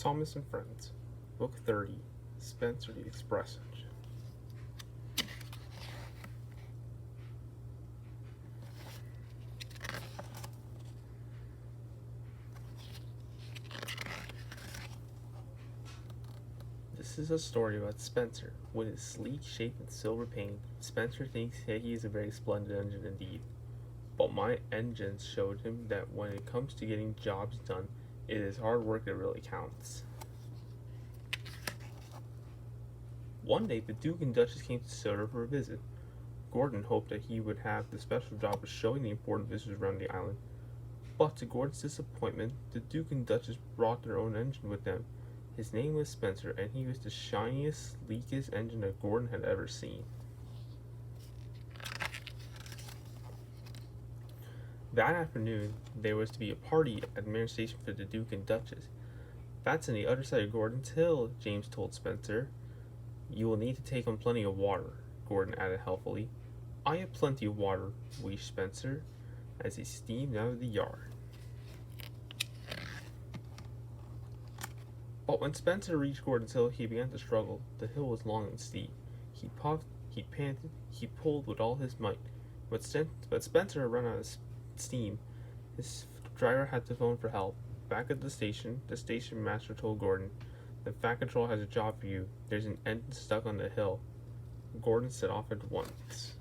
Thomas and Friends, Book 30, Spencer the Express Engine. This is a story about Spencer. With his sleek shape and silver paint, Spencer thinks that he is a very splendid engine indeed. But my engines showed him that when it comes to getting jobs done, it is hard work that really counts. One day, the Duke and Duchess came to Soda for a visit. Gordon hoped that he would have the special job of showing the important visitors around the island. But to Gordon's disappointment, the Duke and Duchess brought their own engine with them. His name was Spencer, and he was the shiniest, sleekest engine that Gordon had ever seen. That afternoon, there was to be a party at Marin Station for the Duke and Duchess. That's on the other side of Gordon's Hill, James told Spencer. You will need to take on plenty of water, Gordon added helpfully. I have plenty of water, wheezed Spencer, as he steamed out of the yard. But when Spencer reached Gordon's Hill, he began to struggle. The hill was long and steep. He puffed, he panted, he pulled with all his might. But Spencer had run out of steam. His driver had to phone for help. Back at the station master told Gordon, the Fat Control has a job for you. There's an engine stuck on the hill. Gordon set off at once.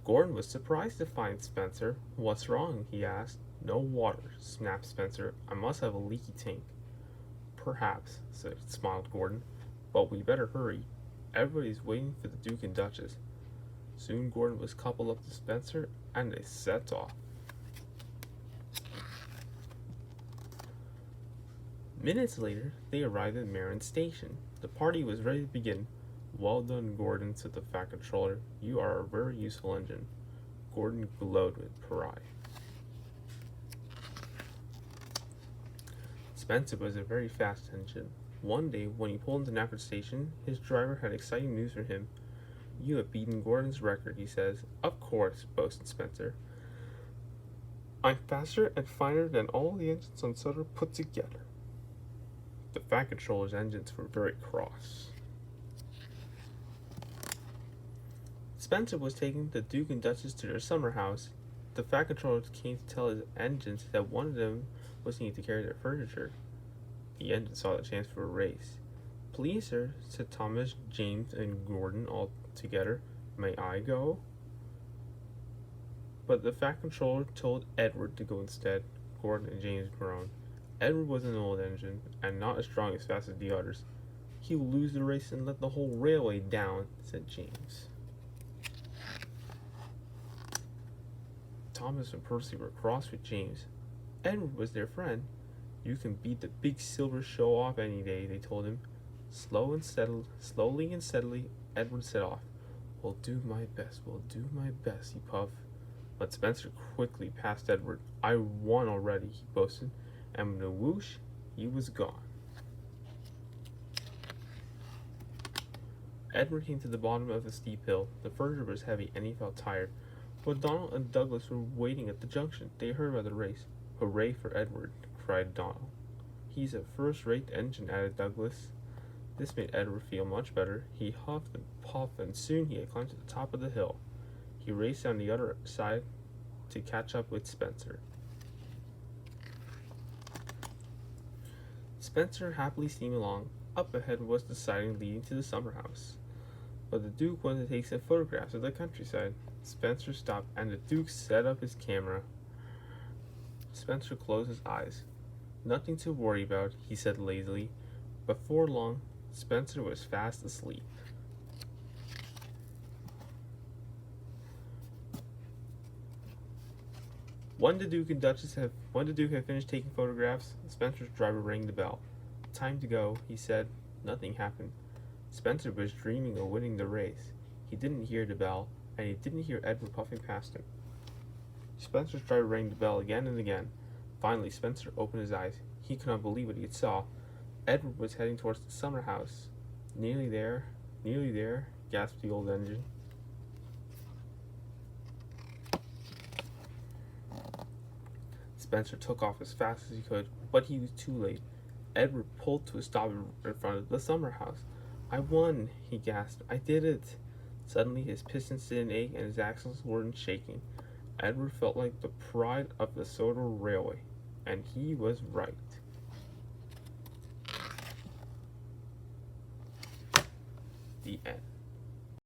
Gordon was surprised to find Spencer. What's wrong? He asked. No water, snapped Spencer. I must have a leaky tank. Perhaps, smiled Gordon. But we better hurry. Everybody's waiting for the Duke and Duchess. Soon Gordon was coupled up to Spencer, and they set off. Minutes later, they arrived at Marin Station. The party was ready to begin. Well done, Gordon, said the Fat Controller. You are a very useful engine. Gordon glowed with pride. Spencer was a very fast engine. One day, when he pulled into Nafford Station, his driver had exciting news for him. You have beaten Gordon's record, he says. Of course, boasted Spencer. I'm faster and finer than all the engines on Sutter put together. The Fat Controller's engines were very cross. Spencer was taking the Duke and Duchess to their summer house. The Fat Controller came to tell his engines that one of them was needed to carry their furniture. The engine saw the chance for a race. Please, sir, said Thomas, James, and Gordon all together. May I go? But the Fat Controller told Edward to go instead. Gordon and James groaned. Edward was an old engine, and not as strong as fast as the others. He will lose the race and let the whole railway down, said James. Thomas and Percy were cross with James. Edward was their friend. You can beat the big silver show off any day, they told him. Slowly and steadily, Edward set off. We'll do my best, he puffed. But Spencer quickly passed Edward. I won already, he boasted, and with a whoosh, he was gone. Edward came to the bottom of a steep hill. The furniture was heavy, and he felt tired. But Donald and Douglas were waiting at the junction. They heard about the race. Hooray for Edward, cried Donald. He's a first-rate engine, added Douglas. This made Edward feel much better. He huffed and puffed, and soon he had climbed to the top of the hill. He raced down the other side to catch up with Spencer. Spencer happily steamed along. Up ahead was the siding leading to the summer house. But the Duke wanted to take some photographs of the countryside. Spencer stopped, and the Duke set up his camera. Spencer closed his eyes. Nothing to worry about, he said lazily. Before long, Spencer was fast asleep. When the Duke had finished taking photographs, Spencer's driver rang the bell. Time to go, he said. Nothing happened. Spencer was dreaming of winning the race. He didn't hear the bell, and he didn't hear Edward puffing past him. Spencer's driver rang the bell again and again. Finally, Spencer opened his eyes. He could not believe what he saw. Edward was heading towards the summer house. Nearly there, gasped the old engine. Spencer took off as fast as he could, but he was too late. Edward pulled to a stop in front of the summer house. "I won," he gasped. "I did it." Suddenly his pistons didn't ache and his axles weren't shaking. Edward felt like the pride of the Soda Railway, and he was right. The end.